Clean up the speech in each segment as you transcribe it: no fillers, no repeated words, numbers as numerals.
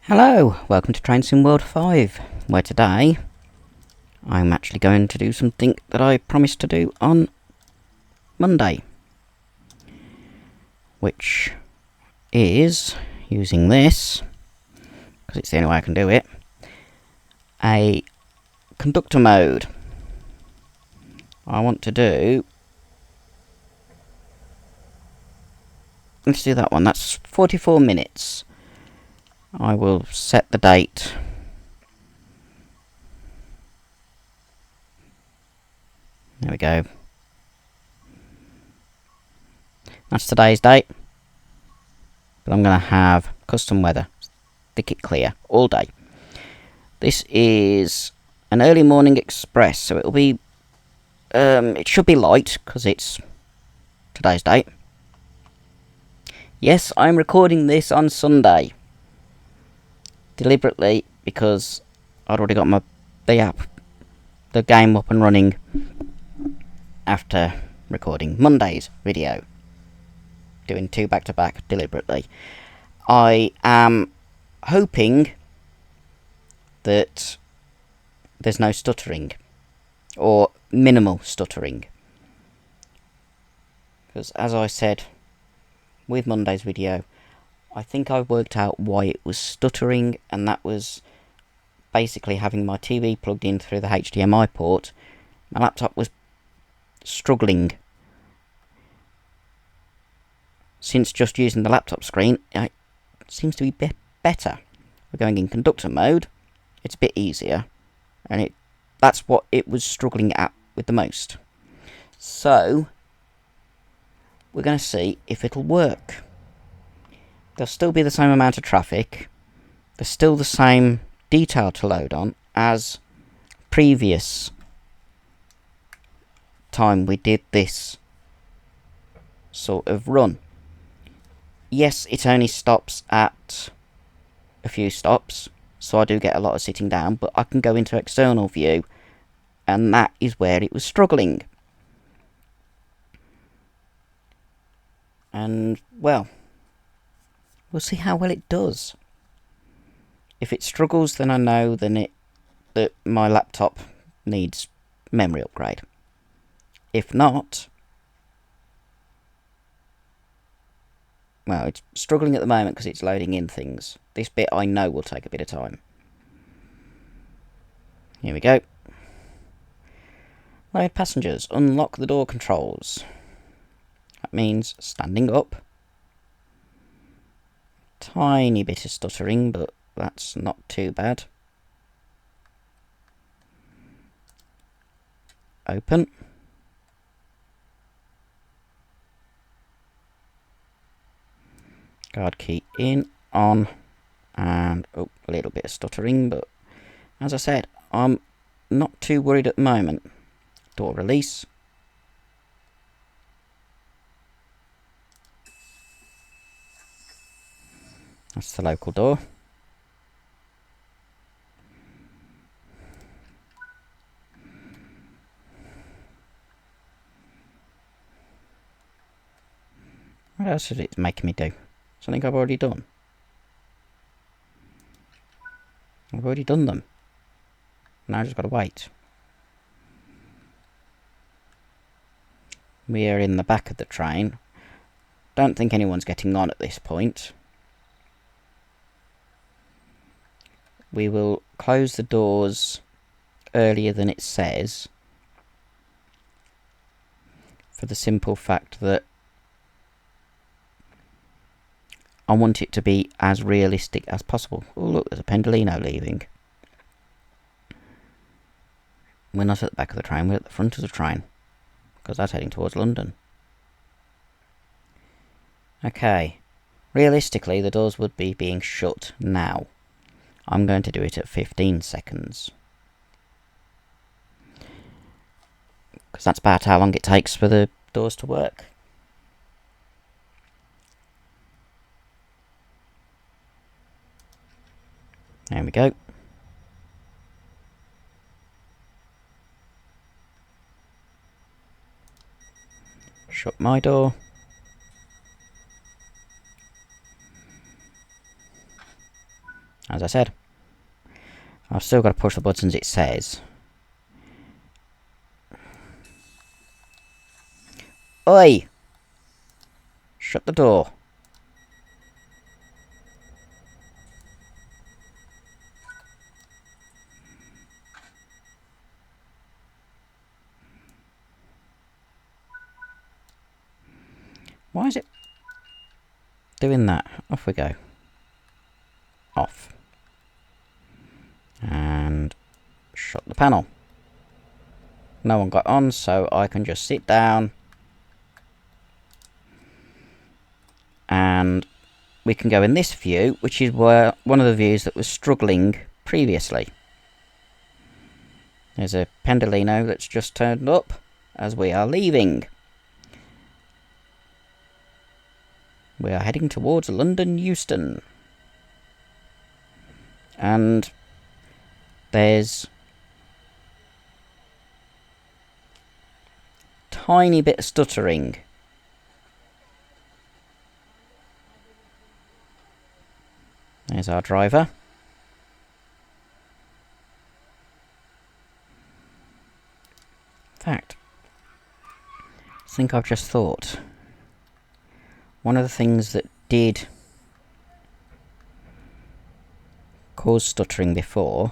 Hello, welcome to Train Sim World 5, where today I'm actually going to do something that I promised to do on Monday, which is using this, because it's the only way I can do it, a conductor mode. I want to do, let's do that one, that's 44 minutes. I will set the date. There we go. That's today's date. But I'm going to have custom weather. Stick it clear all day. This is an early morning express, so it'll be, it should be light, because it's today's date. Yes, I'm recording this on Sunday. Deliberately, because I'd already got the game up and running after recording Monday's video. Doing two back-to-back deliberately. I am hoping that there's no stuttering, or minimal stuttering. Because as I said with Monday's video, I think I worked out why it was stuttering, and that was basically having my TV plugged in through the HDMI port. My laptop was struggling. Since just using the laptop screen, it seems to be better. We're going in conductor mode. It's a bit easier, and that's what it was struggling at with the most. So we're going to see if it'll work. There'll still be the same amount of traffic. There's still the same detail to load on as previous time we did this sort of run. Yes, it only stops at a few stops, so I do get a lot of sitting down, but I can go into external view, and that is where it was struggling. And, well, we'll see how well it does. If it struggles, then I know that my laptop needs memory upgrade. If not, well, it's struggling at the moment because it's loading in things. This bit I know will take a bit of time. Here we go. Load passengers. Unlock the door controls. That means standing up. Tiny bit of stuttering, but that's not too bad. Open. Guard key in, on, and a little bit of stuttering, but as I said, I'm not too worried at the moment. Door release. That's the local door. What else is it making me do? Something I've already done. I've already done them. Now I just got to wait. We are in the back of the train. Don't think anyone's getting on at this point. We will close the doors earlier than it says, for the simple fact that I want it to be as realistic as possible. Oh look, there's a Pendolino leaving. We're not at the back of the train, we're at the front of the train, because that's heading towards London. Okay, realistically the doors would be being shut now. I'm going to do it at 15 seconds. Because that's about how long it takes for the doors to work. There we go. Shut my door. as I said. I've still got to push the buttons it says. Oi! Shut the door. Why is it doing that? Off we go. Off. And shut the panel. No one got on, so I can just sit down. And we can go in this view, which is where one of the views that was struggling previously. There's a Pendolino that's just turned up as we are leaving. We are heading towards London Euston. And there's tiny bit of stuttering. There's our driver. In fact, I think I've just thought, one of the things that did cause stuttering before,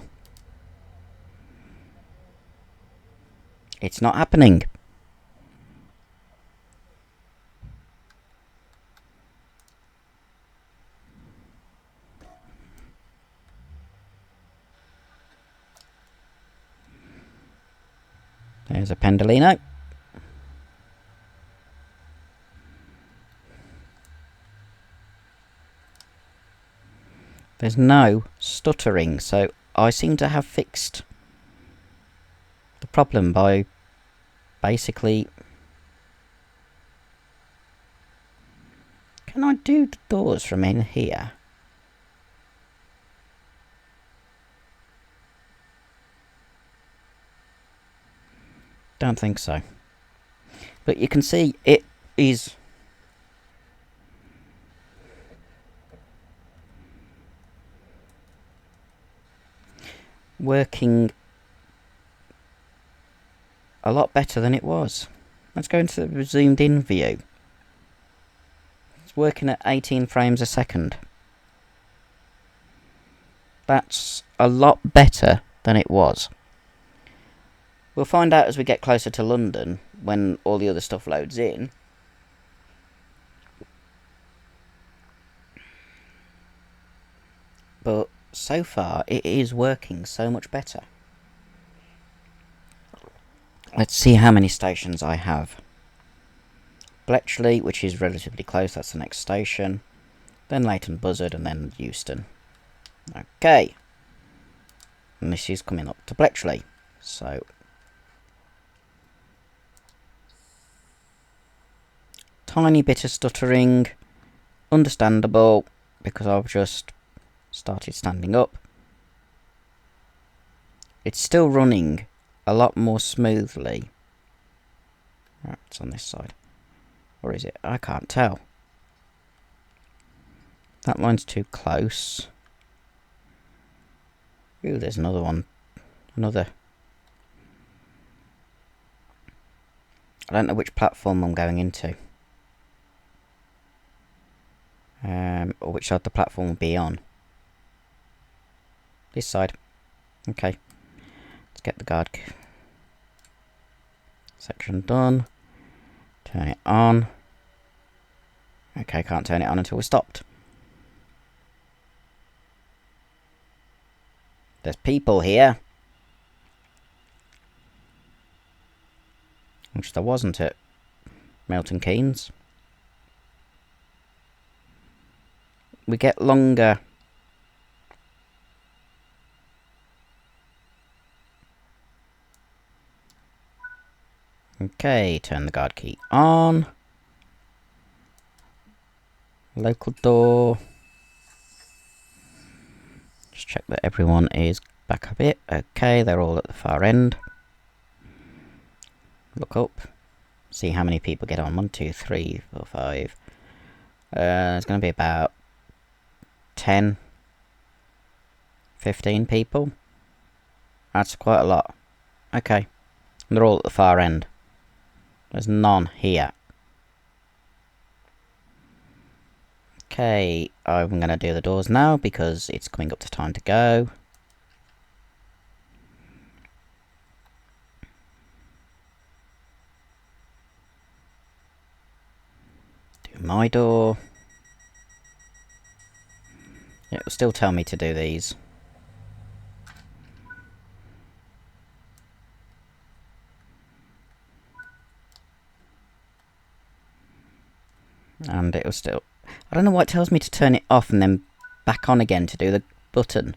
it's not happening. There's a Pendolino. There's no stuttering, so I seem to have fixed the problem by basically... Can I do the doors from in here? Don't think so. But you can see it is working a lot better than it was. Let's go into the zoomed in view. It's working at 18 frames a second. That's a lot better than it was. We'll find out as we get closer to London, when all the other stuff loads in. But so far, it is working so much better. Let's see how many stations I have. Bletchley, which is relatively close, that's the next station. Then Leighton Buzzard, and then Euston. Okay. And this is coming up to Bletchley. So... tiny bit of stuttering. Understandable, because I've just started standing up. It's still running a lot more smoothly. Right, it's on this side. Or is it? I can't tell. That line's too close. Ooh, there's another one. Another. I don't know which platform I'm going into. Or which side the platform will be on. This side. Okay. Let's get the guard section done. Turn it on. Okay, can't turn it on until we're stopped. There's people here. Which there wasn't at Milton Keynes. We get longer. Okay, turn the guard key on. Local door. Just check that everyone is back a bit. Okay, they're all at the far end. Look up. See how many people get on. 1, 2, 3, 4, 5. There's going to be about 10. 15 people. That's quite a lot. Okay. They're all at the far end. There's none here. Okay, I'm going to do the doors now because it's coming up to time to go. Do my door. It will still tell me to do these. And it will still... I don't know why it tells me to turn it off and then back on again to do the button.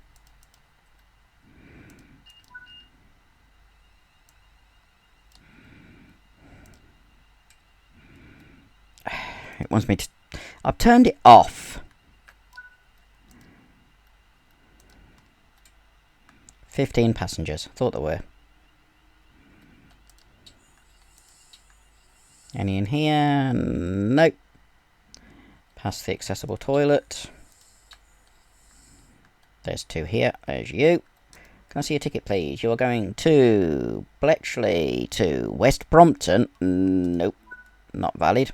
It wants me to... I've turned it off. 15 passengers. Thought there were. Any in here? Nope. Past the accessible toilet. There's 2 here. There's you. Can I see your ticket, please? You're going to Bletchley to West Brompton. Nope. Not valid.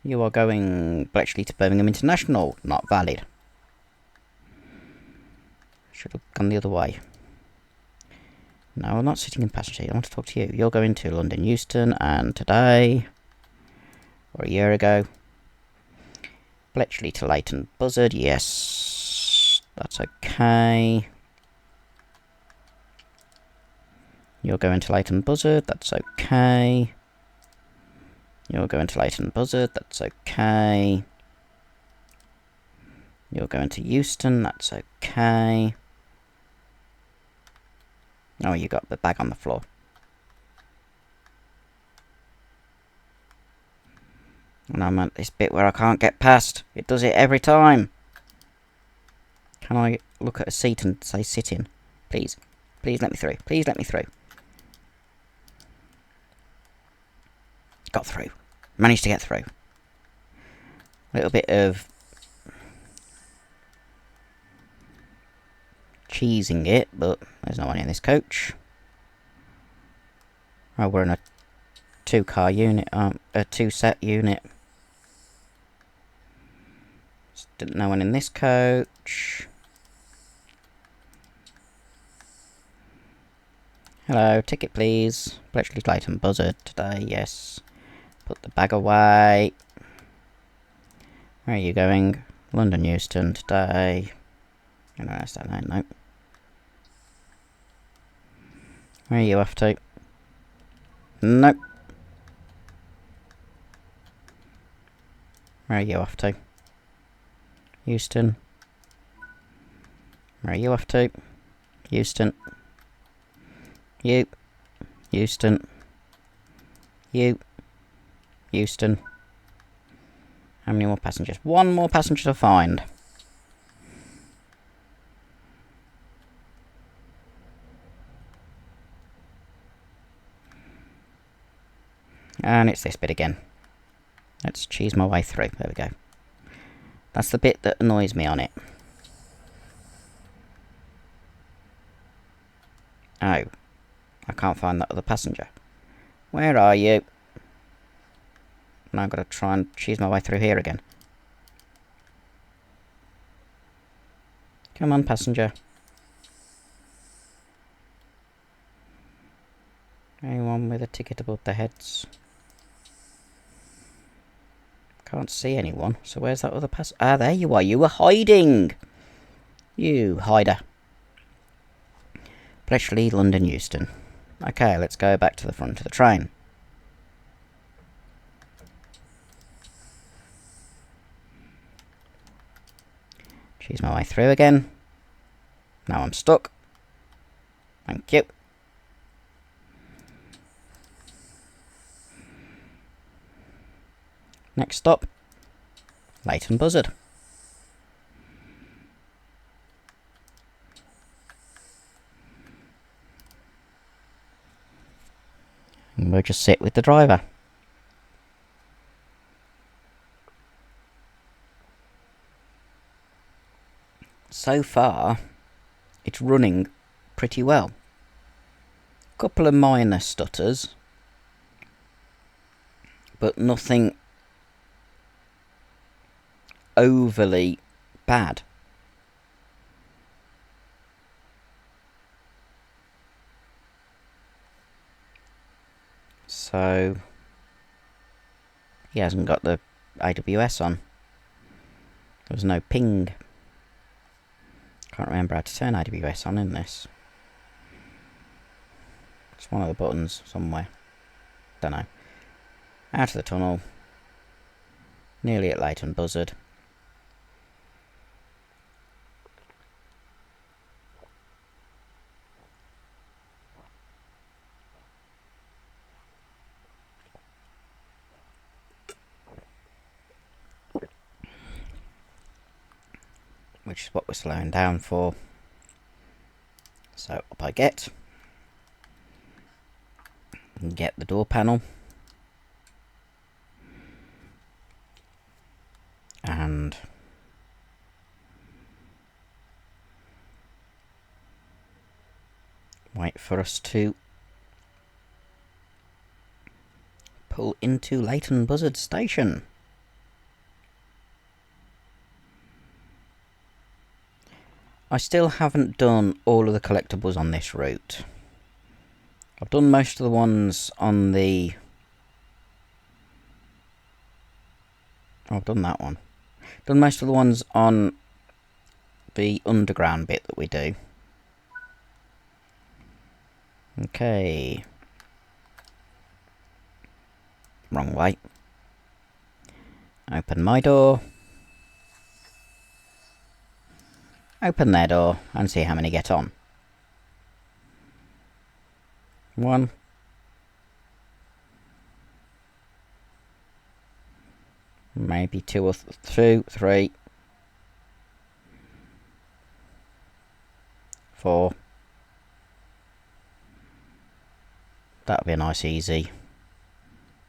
You are going Bletchley to Birmingham International. Not valid. Should have gone the other way. No, I'm not sitting in passenger. I want to talk to you. You're going to London Euston, and today, or a year ago, Bletchley to Leighton Buzzard. Yes, that's okay. You're going to Leighton Buzzard. That's okay. You're going to Leighton Buzzard. That's okay. You're going to Euston. That's okay. Oh, you got the bag on the floor. And I'm at this bit where I can't get past. It does it every time. Can I look at a seat and say sit in? Please. Please let me through. Please let me through. Got through. Managed to get through. A little bit of cheesing it, but there's no one in this coach. Oh, we're in a 2-car unit, a 2-set unit. Still no one in this coach. Hello, ticket please. Bletchley Leighton Buzzard today, yes. Put the bag away. Where are you going? London Euston today. No, that's that line, no. Where are you off to? Nope. Where are you off to? Euston. Where are you off to? Euston. You. Euston. You. Euston. How many more passengers? 1 more passenger to find. And it's this bit again. Let's cheese my way through. There we go. That's the bit that annoys me on it. Oh. I can't find that other passenger. Where are you? Now I've got to try and cheese my way through here again. Come on, passenger. Anyone with a ticket above their heads? Can't see anyone. So where's that other passenger? Ah, there you are. You were hiding. You hider. Bletchley, London Euston. Okay, let's go back to the front of the train. Cheese my way through again. Now I'm stuck. Thank you. Next stop, Leighton Buzzard. And we'll just sit with the driver. so far, it's running pretty well. Couple of minor stutters, but nothing overly bad. So he hasn't got the AWS on. There was no ping. Can't remember how to turn AWS on in this. It's one of the buttons somewhere. Don't know. Out of the tunnel. Nearly at Leighton Buzzard. Which is what we're slowing down for. So up I get. And get the door panel. And wait for us to pull into Leighton Buzzard Station. I still haven't done all of the collectibles on this route. I've done most of the ones on the... Oh, I've done that one. Done most of the ones on the underground bit that we do. Okay. Wrong way. Open my door. Open their door and see how many get on. 1. Maybe 2 or 2, 3. 4. That'll be a nice easy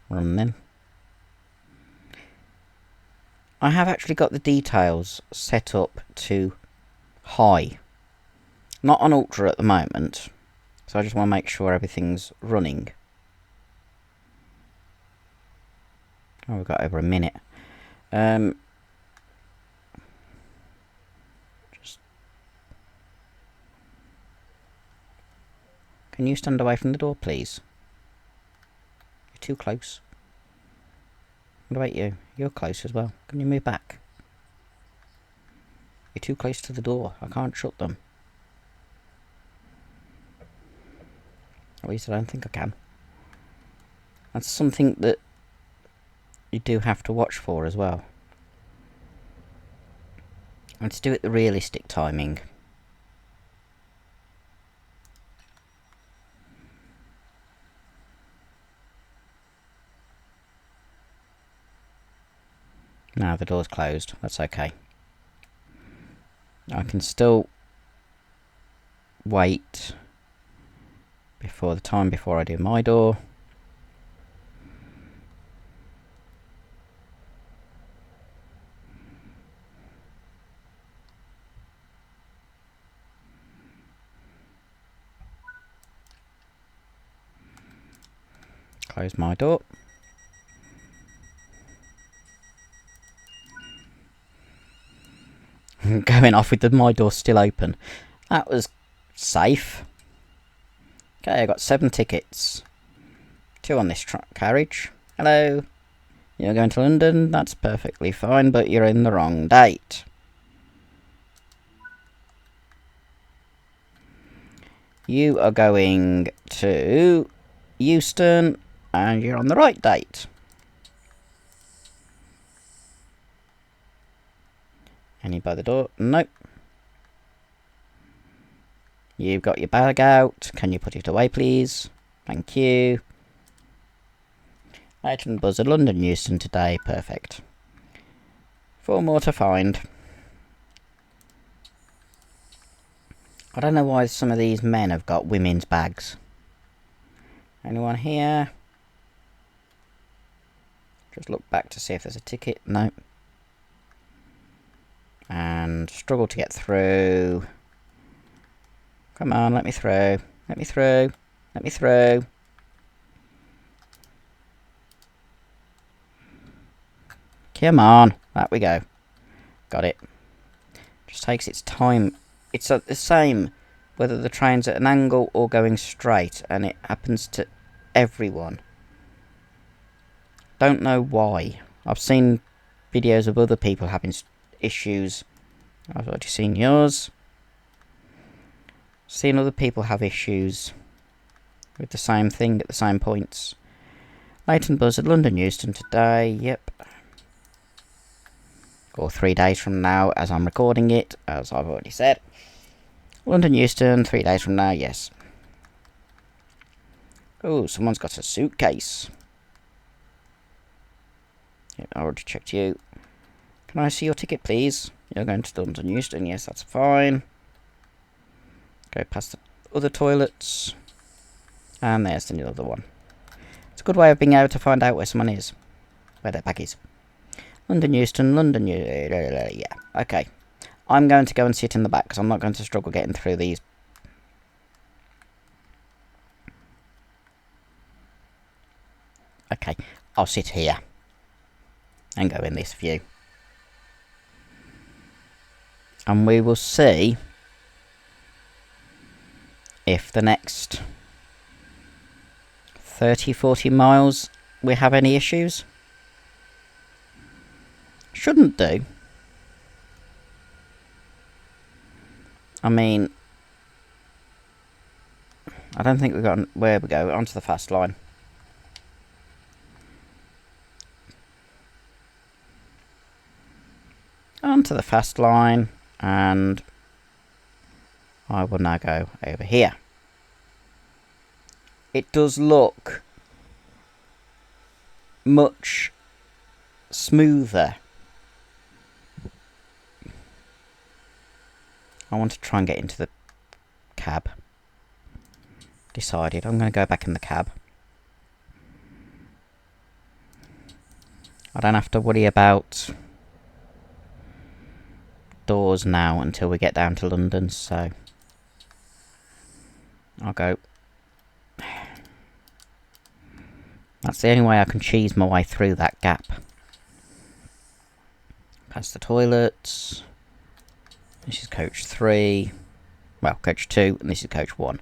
run then. I have actually got the details set up to high. Not on ultra at the moment. So I just want to make sure everything's running. Oh, we've got over a minute. Just... Can you stand away from the door, please? You're too close. What about you? You're close as well. Can you move back? You're too close to the door. I can't shut them. At least I don't think I can. That's something that you do have to watch for as well. Let's do it the realistic timing. Now the door's closed. That's okay. I can still wait before I do my door. Close my door. Going off with my door still open. That was safe. Okay, I got 7 tickets. 2 on this carriage. Hello. You're going to London? That's perfectly fine, but you're in the wrong date. You are going to Euston, and you're on the right date. Any by the door? Nope. You've got your bag out. Can you put it away, please? Thank you. Leighton Buzzard, London Euston today. Perfect. 4 more to find. I don't know why some of these men have got women's bags. Anyone here? Just look back to see if there's a ticket. No. and struggle to get through. Come on, let me through. Let me through. Let me through. Come on. That we go. Got it. Just takes its time. It's the same whether the train's at an angle or going straight, and it happens to everyone. Don't know why. I've seen videos of other people having issues. I've already seen yours. Seen other people have issues with the same thing at the same points. Leighton Buzzard, London Euston today, yep. Or 3 days from now as I'm recording it, as I've already said. London Euston, 3 days from now, yes. Oh, someone's got a suitcase. Yep, I already checked you. Can I see your ticket, please? You're going to London Euston, yes, that's fine. Go past the other toilets. And there's the other one. It's a good way of being able to find out where someone is. Where their bag is. London Euston, London Euston, yeah, okay. I'm going to go and sit in the back because I'm not going to struggle getting through these. Okay, I'll sit here. And go in this view. And we will see if the next 30-40 miles we have any issues. Shouldn't do. I mean, I don't think we've got where we go onto the fast line. Onto the fast line, and I will now go over here. It does look much smoother. I want to try and get into the cab. Decided I'm going to go back in the cab. I don't have to worry about doors now until we get down to London, so I'll go. That's the only way I can cheese my way through that gap. Past the toilets. This is coach 3. Well, coach 2, and this is coach 1.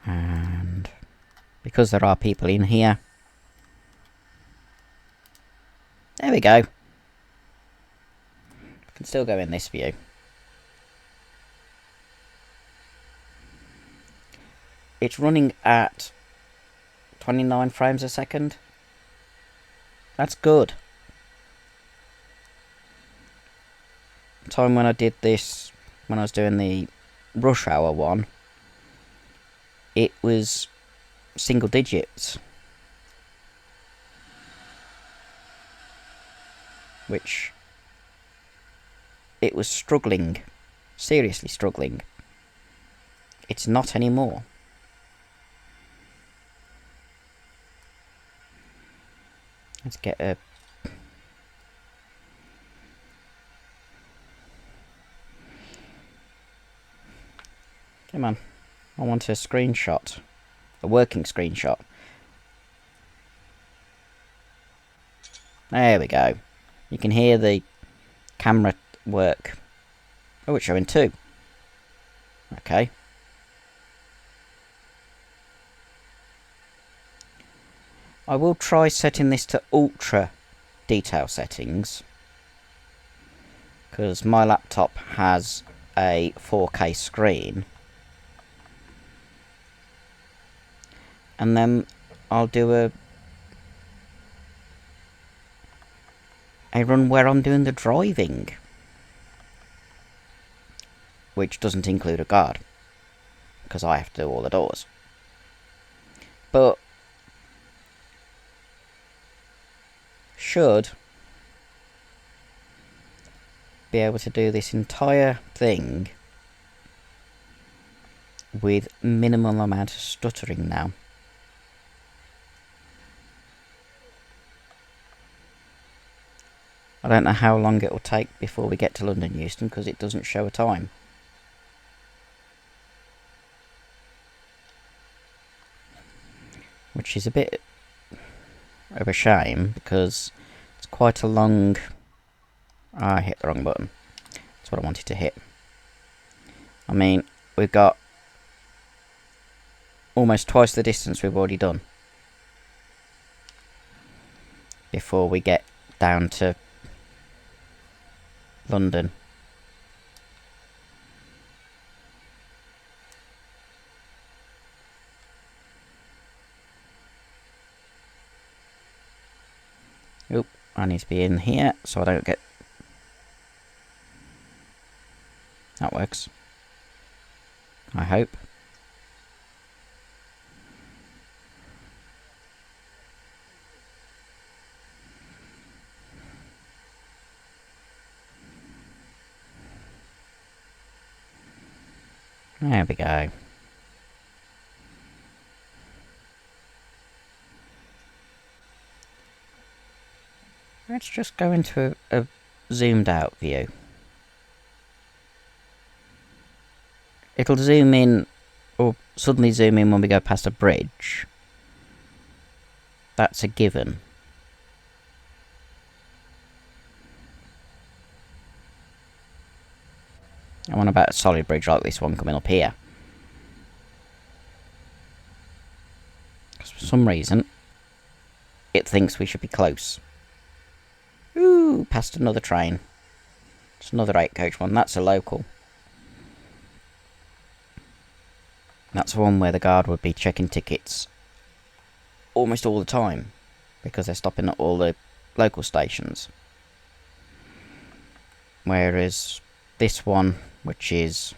And because there are people in here. There we go. I can still go in this view. It's running at 29 frames a second. That's good. Time when I did this, when I was doing the rush hour one, it was single digits, which it was struggling, seriously struggling. It's not anymore. Let's get a come on. I want a screenshot. A working screenshot. There we go. You can hear the camera work. Oh, it's showing 2. Okay. I will try setting this to ultra detail settings, because my laptop has a 4K screen. And then I'll do a run where I'm doing the driving, which doesn't include a guard, because I have to do all the doors. But should be able to do this entire thing with minimum amount of stuttering now. I don't know how long it will take before we get to London Euston, because it doesn't show a time. Which is a bit of a shame, because it's quite a long... I hit the wrong button. That's what I wanted to hit. I mean, we've got almost twice the distance we've already done before we get down to London. Oop, I need to be in here so I don't get... That works. I hope. There we go. Let's just go into a zoomed out view. It'll zoom in, or suddenly zoom in when we go past a bridge. That's a given. I want about a solid bridge like this one coming up here. Because for some reason, it thinks we should be close. Ooh, past another train. It's another 8-coach one. That's a local. That's one where the guard would be checking tickets almost all the time, because they're stopping at all the local stations. Whereas this one, which is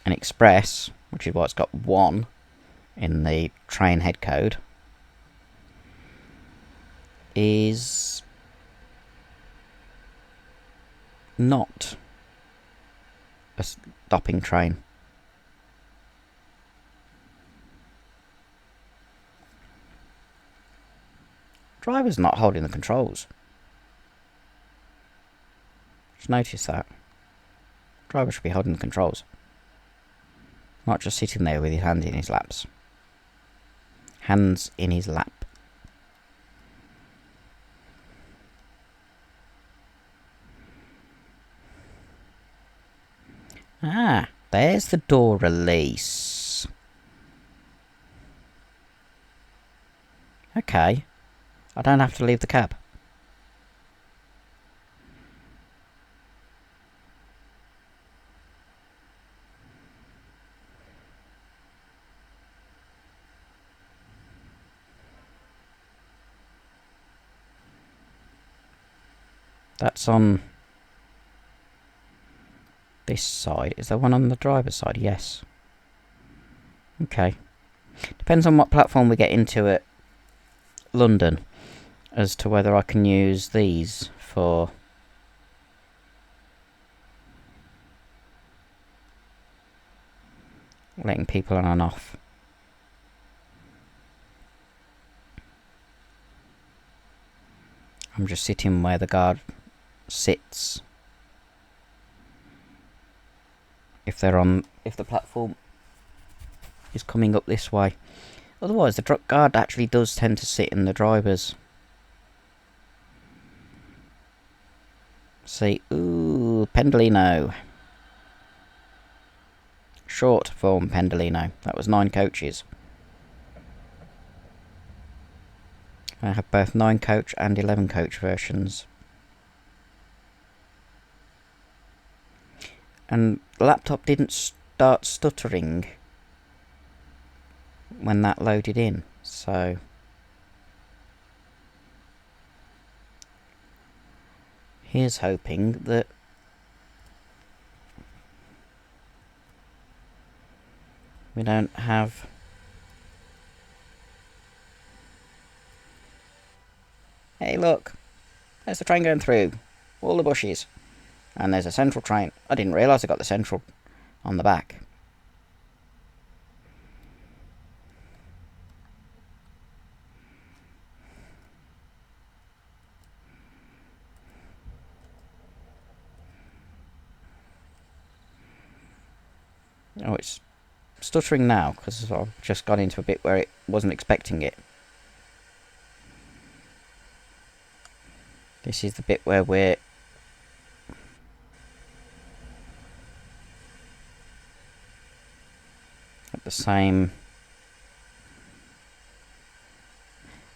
an express, which is why it's got 1 in the train head code, is not a stopping train. Driver's not holding the controls. Just notice that. Driver should be holding the controls. Not just sitting there with his hands in his laps. Hands in his lap. Ah, there's the door release. Okay. I don't have to leave the cab. That's on this side. Is there one on the driver's side? Yes. Okay. Depends on what platform we get into at London as to whether I can use these for letting people on and off. I'm just sitting where the guard sits. If the platform is coming up this way. Otherwise, the truck guard actually does tend to sit in the driver's. See, ooh, Pendolino. Short form Pendolino. That was 9 coaches. I have both 9-coach and 11-coach versions. And the laptop didn't start stuttering when that loaded in, so here's hoping that we don't have hey look, there's the train going through all the bushes, and there's a central train. I didn't realise I got the central on the back. Oh, it's stuttering now because I've just got into a bit where it wasn't expecting it. This is the bit where we're at the same...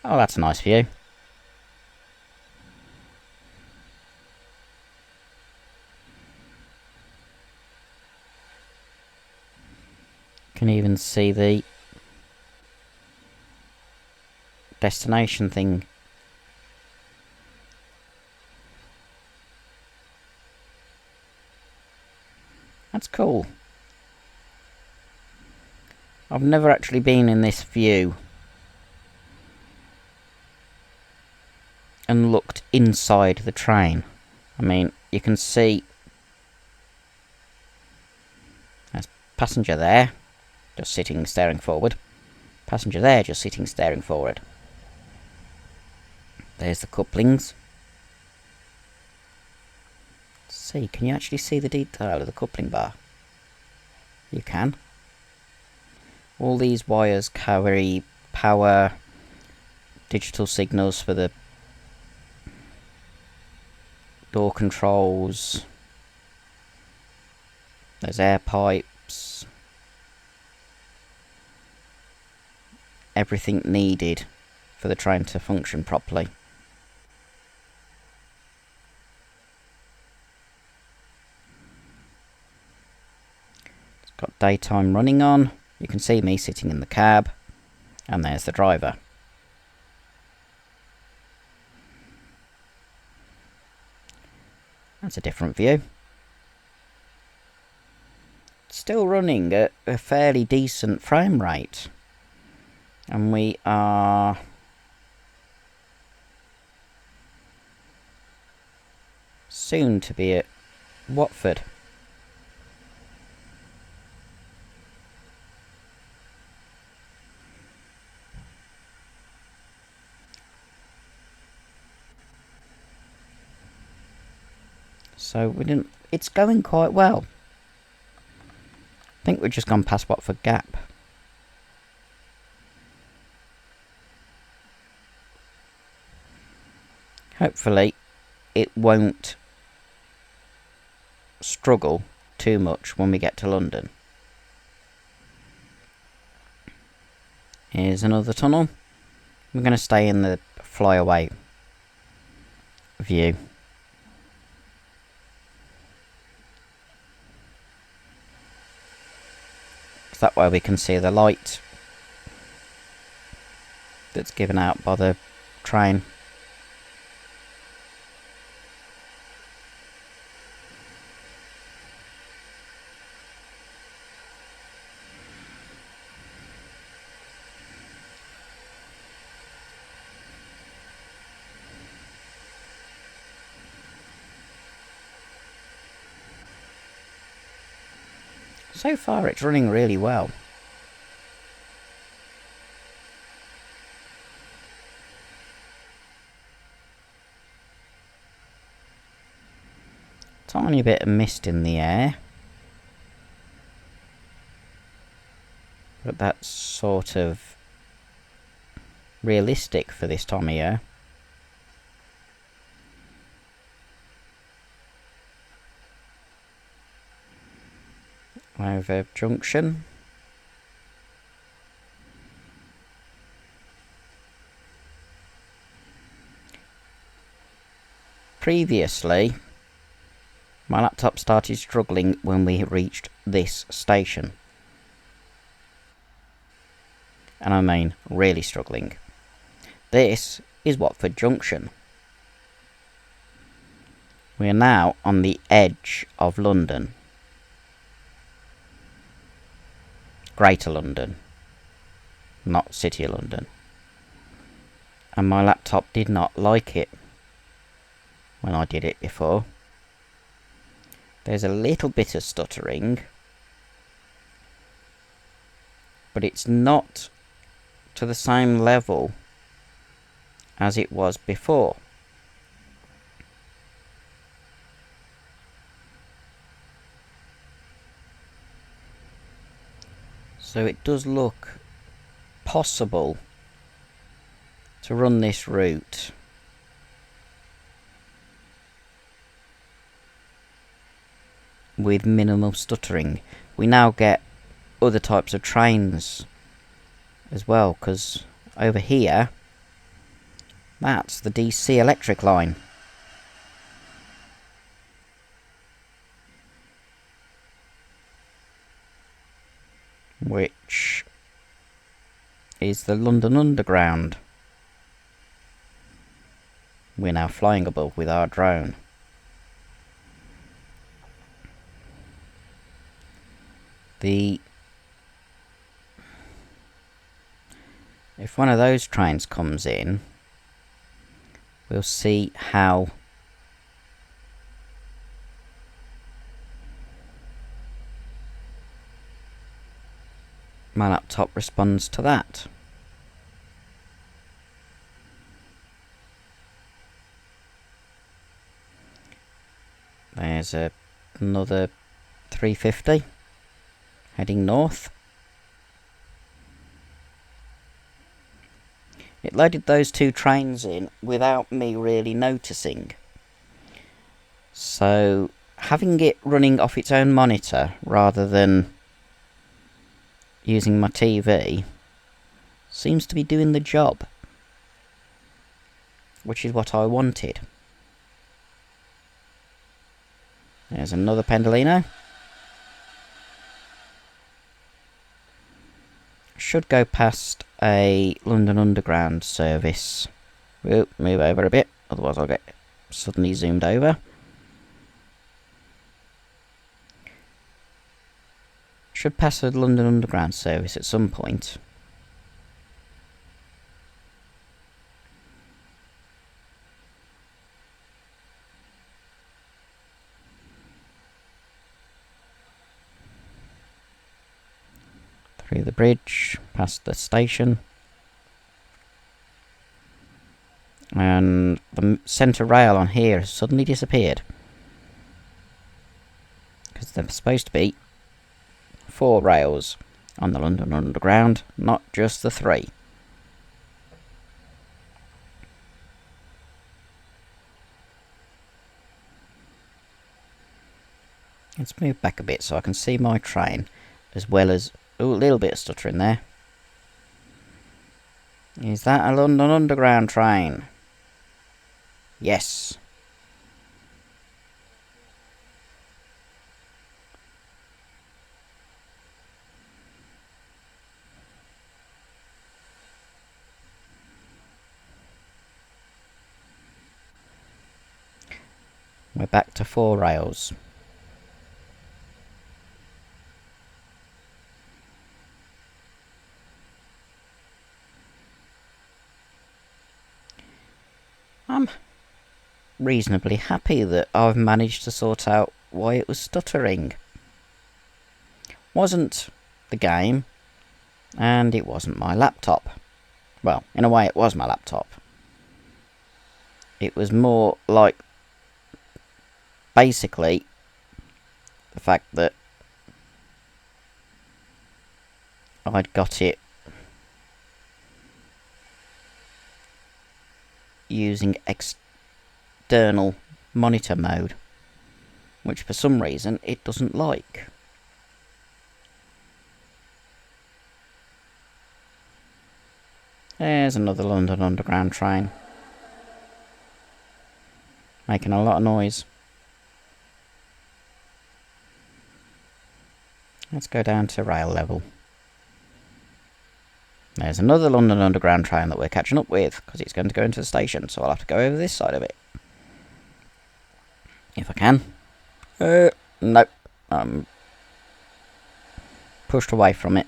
Oh, that's a nice view. Can even see the destination thing. That's cool. I've never actually been in this view and looked inside the train. I mean, you can see there's passenger there, just sitting staring forward. Passenger there, just sitting staring forward. There's the couplings. Let's see, can you actually see the detail of the coupling bar? You can. All these wires carry power, digital signals for the door controls. There's air pipes. Everything needed for the train to function properly. It's got daytime running on. You can see me sitting in the cab, and there's the driver. That's a different view. Still running at a fairly decent frame rate. And we are soon to be at Watford. So it's going quite well. I think we've just gone past Watford Gap. Hopefully it won't struggle too much when we get to London. Here's another tunnel. I'm going to stay in the flyaway view. That way we can see the light that's given out by the train. So far it's running really well. Tiny bit of mist in the air. But that's sort of realistic for this time of year. Over junction. Previously, my laptop started struggling when we reached this station. And I mean, really struggling. This is Watford Junction. We are now on the edge of London. Greater London, not City of London. And my laptop did not like it when I did it before. There's a little bit of stuttering, but it's not to the same level as it was before. So it does look possible to run this route with minimal stuttering. We now get other types of trains as well, because over here, that's the DC electric line. Which is the London Underground. We're now flying above with our drone. If one of those trains comes in, we'll see how my laptop responds to that. There's another 350 heading north. It loaded those two trains in without me really noticing. So having it running off its own monitor rather than using my TV seems to be doing the job, which is what I wanted. There's another Pendolino. Should go past a London Underground service. We'll move over a bit, otherwise I'll get suddenly zoomed over. Should pass a London Underground service at some point. Through the bridge, past the station. And the centre rail on here has suddenly disappeared. Because there's supposed to be 4 rails on the London Underground, not just the 3. Let's move back a bit so I can see my train, as well as... Ooh, a little bit of stuttering there. Is that a London Underground train? Yes. We're back to 4 rails. I'm reasonably happy that I've managed to sort out why it was stuttering. Wasn't the game, and it wasn't my laptop. Well, in a way it was my laptop. It was more like basically the fact that I'd got it using external monitor mode, which for some reason it doesn't like. There's another London Underground train, making a lot of noise. Let's go down to rail level. There's another London Underground train that we're catching up with, because it's going to go into the station, so I'll have to go over this side of it. If I can. Nope. I'm pushed away from it.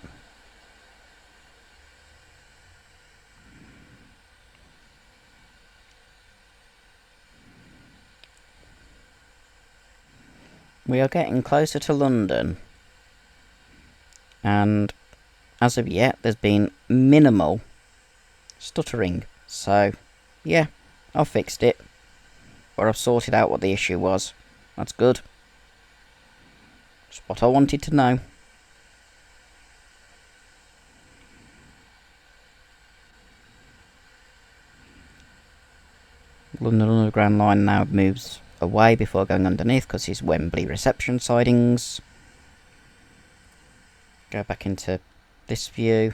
We are getting closer to London, and as of yet there's been minimal stuttering, so yeah, I've fixed it, or I've sorted out what the issue was. That's good. That's what I wanted to know. London Underground line now moves away before going underneath because it's Wembley reception sidings. Go back into this view.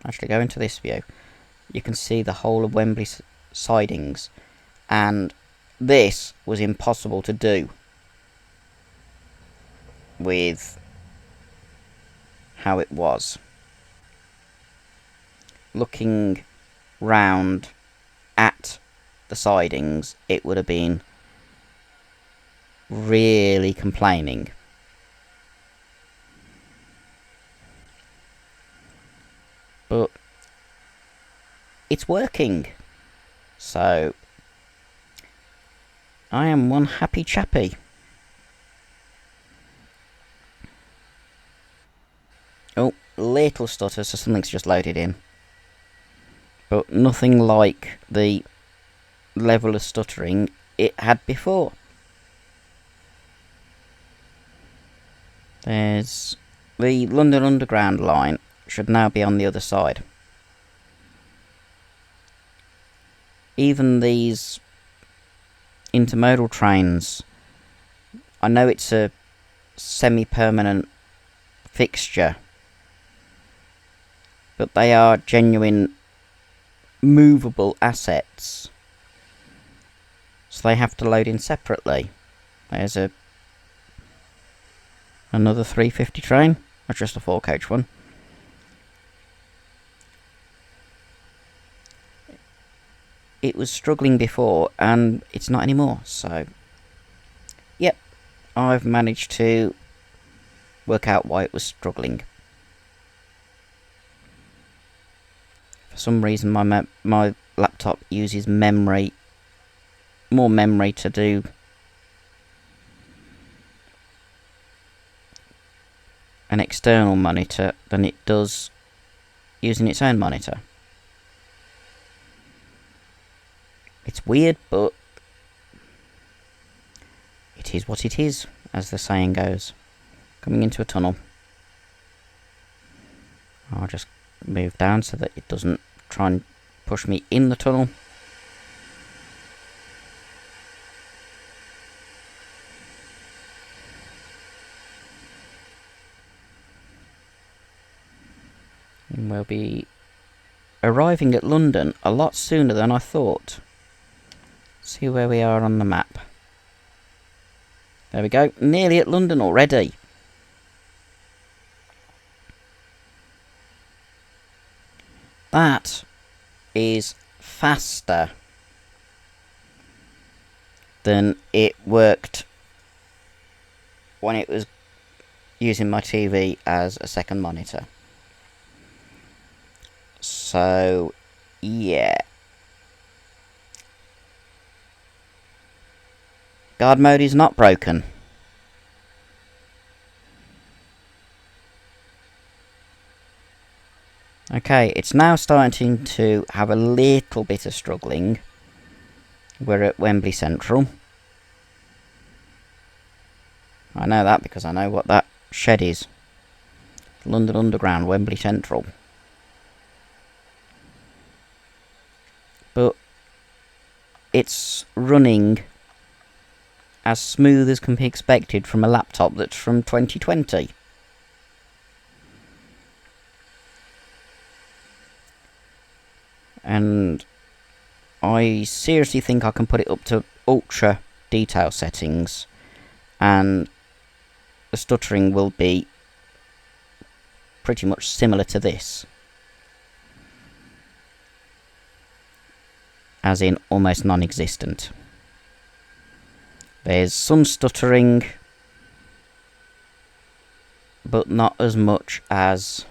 Actually, go into this view. You can see the whole of Wembley sidings, and this was impossible to do with how it was. Looking round at the sidings, it would have been really complaining. But it's working, so I am one happy chappy. Oh, little stutter, so something's just loaded in. But nothing like the level of stuttering it had before. There's the London Underground line should now be on the other side. Even these intermodal trains, I know it's a semi-permanent fixture, but they are genuine movable assets, so they have to load in separately. There's another 350 train, or just a 4-coach one. It was struggling before, and it's not anymore, so yep, I've managed to work out why it was struggling. For some reason, my laptop uses more memory to do an external monitor than it does using its own monitor. It's weird, but it is what it is, as the saying goes. Coming into a tunnel. I'll just move down so that it doesn't try and push me in the tunnel. And we'll be arriving at London a lot sooner than I thought. See where we are on the map. There we go, nearly at London already. That is faster than it worked when it was using my TV as a second monitor. So, yeah. Guard mode is not broken. Okay, it's now starting to have a little bit of struggling. We're at Wembley Central. I know that because I know what that shed is. London Underground, Wembley Central. But it's running as smooth as can be expected from a laptop that's from 2020. And I seriously think I can put it up to ultra detail settings, and the stuttering will be pretty much similar to this. As in almost non-existent. There's some stuttering, but not as much as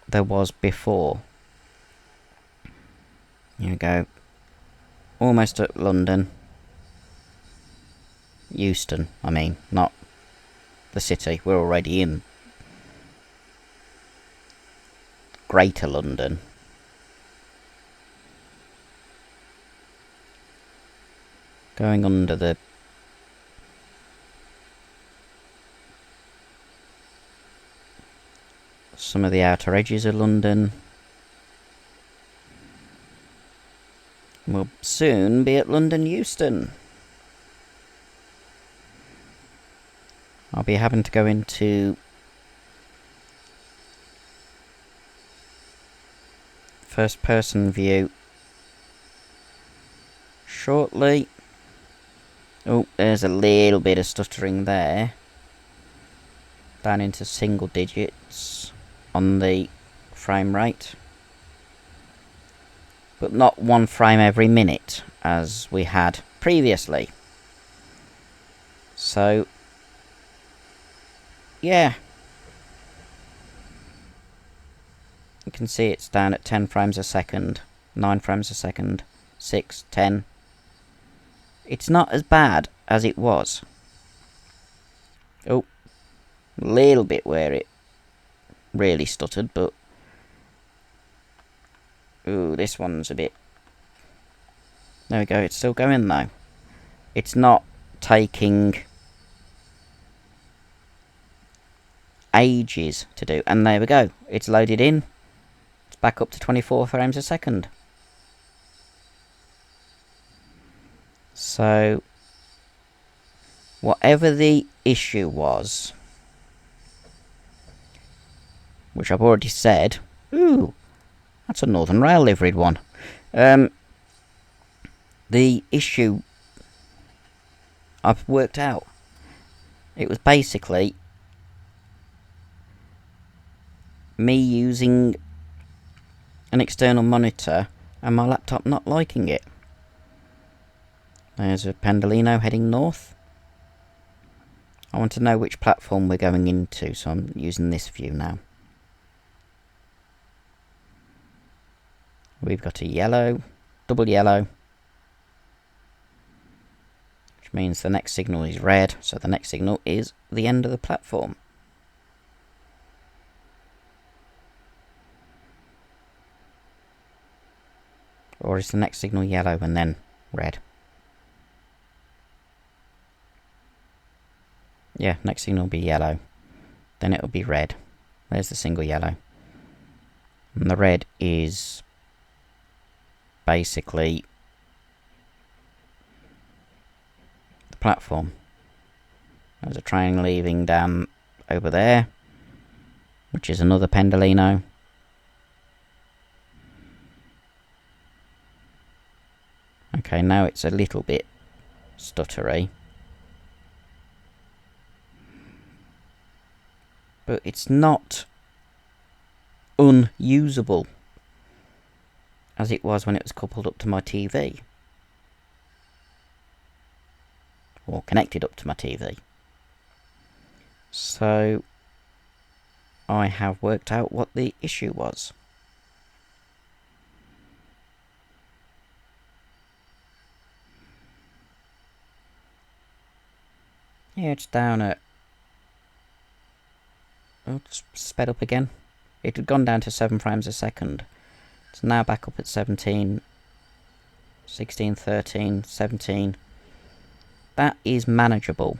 there was before. Here we go. Almost at London. Euston, I mean, not the city. We're already in Greater London. Going under some of the outer edges of London. We'll soon be at London Euston. I'll be having to go into first person view shortly. Oh, there's a little bit of stuttering there. Down into single digits on the frame rate. But not 1 frame every minute as we had previously. So, yeah. You can see it's down at 10 frames a second, 9 frames a second, 6, 10. It's not as bad as it was. Oh, a little bit where it really stuttered, but... Ooh, this one's a bit... There we go, it's still going though. It's not taking ages to do. And there we go, it's loaded in. It's back up to 24 frames a second. So, whatever the issue was, which I've already said, ooh, that's a Northern Rail liveried one. The issue I've worked out. It was basically me using an external monitor and my laptop not liking it. There's a Pendolino heading north. I want to know which platform we're going into, so I'm using this view now. We've got a yellow, double yellow, which means the next signal is red, so the next signal is the end of the platform. Or is the next signal yellow and then red? Yeah, next signal will be yellow. Then it'll be red. There's the single yellow. And the red is basically the platform. There's a train leaving down over there, which is another Pendolino. Okay, now it's a little bit stuttery. But it's not unusable as it was when it was coupled up to my TV. Or connected up to my TV. So I have worked out what the issue was. Yeah, it's down at... Oh, it's sped up again. It had gone down to 7 frames a second. It's now back up at 17, 16, 13, 17. That is manageable.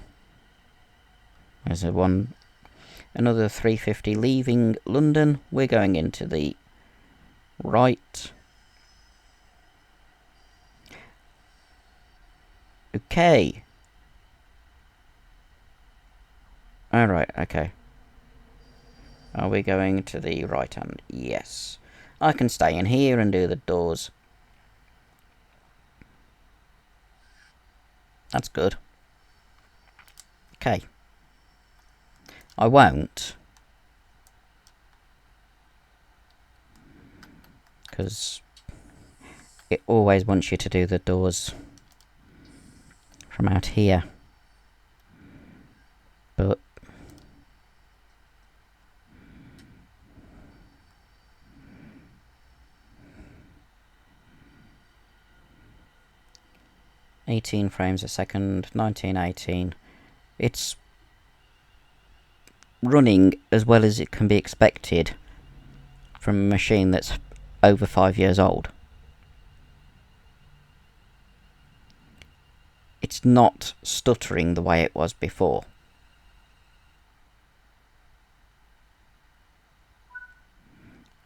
There's another 350 leaving London. We're going into the right. Okay. Alright, okay. Are we going to the right hand? Yes. I can stay in here and do the doors. That's good. Okay. I won't. Because it always wants you to do the doors from out here. But 18 frames a second, 1918. It's running as well as it can be expected from a machine that's over 5 years old. It's not stuttering the way it was before.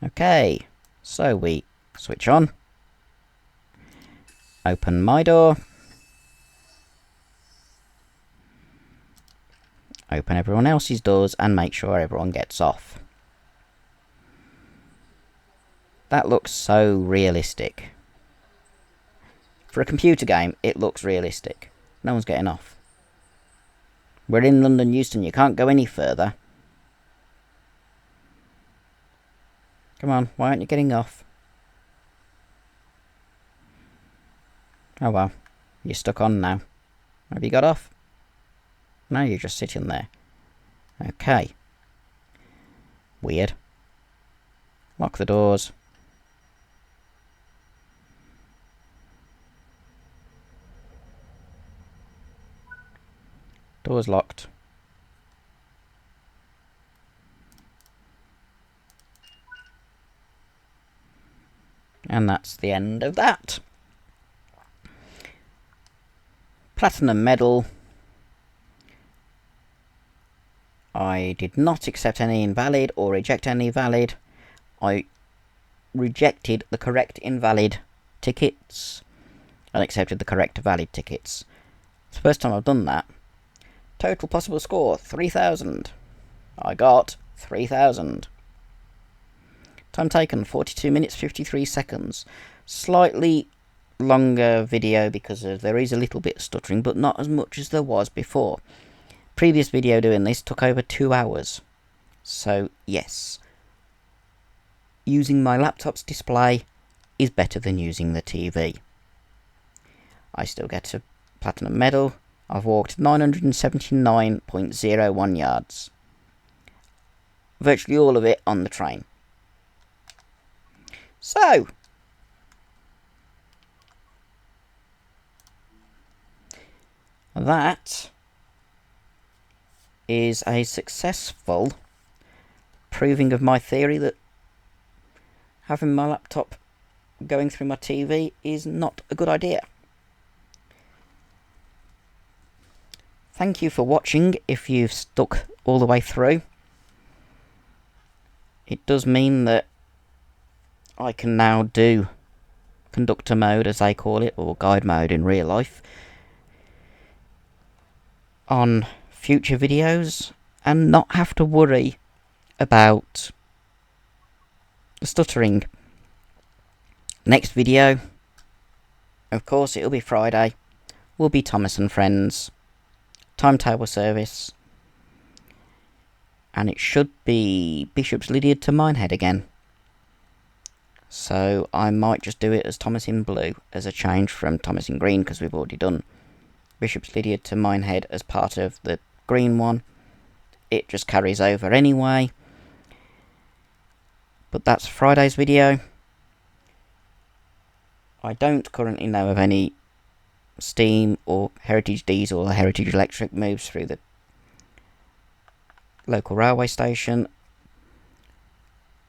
Okay, so we switch on. Open my door. Open everyone else's doors and make sure everyone gets off. That looks so realistic. For a computer game, it looks realistic. No one's getting off. We're in London Euston, you can't go any further. Come on, why aren't you getting off? Oh well, you're stuck on now. Have you got off? No, you're just sitting there. Okay. Weird. Lock the doors. Door's locked. And that's the end of that. Platinum medal. I did not accept any invalid or reject any valid. I rejected the correct invalid tickets and accepted the correct valid tickets. It's the first time I've done that. Total possible score, 3,000. I got 3,000. Time taken, 42 minutes, 53 seconds. Slightly longer video because there is a little bit of stuttering, but not as much as there was before. Previous video doing this took over 2 hours. So, yes. Using my laptop's display is better than using the TV. I still get a platinum medal. I've walked 979.01 yards. Virtually all of it on the train. So, that is a successful proving of my theory that having my laptop going through my TV is not a good idea. Thank you for watching if you've stuck all the way through. It does mean that I can now do conductor mode, as they call it, or guide mode in real life, on future videos and not have to worry about the stuttering. Next video, of course, it'll be Friday, will be Thomas and Friends timetable service, and it should be Bishop's Lydiard to Minehead again. So I might just do it as Thomas in Blue as a change from Thomas in Green, because we've already done Bishop's Lydiard to Minehead as part of the green one. It just carries over anyway. But that's Friday's video. I don't currently know of any steam or heritage diesel or heritage electric moves through the local railway station.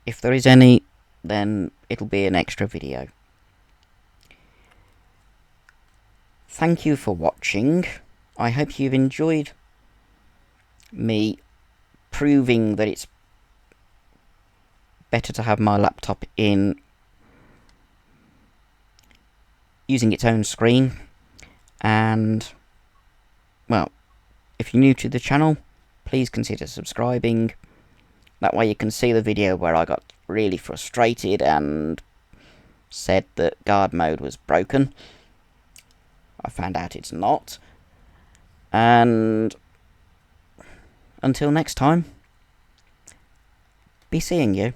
If there is any, then it'll be an extra video. Thank you for watching. I hope you've enjoyed me proving that it's better to have my laptop in using its own screen. And, well, if you're new to the channel, please consider subscribing. That way you can see the video where I got really frustrated and said that guard mode was broken. I found out it's not. And until next time, be seeing you.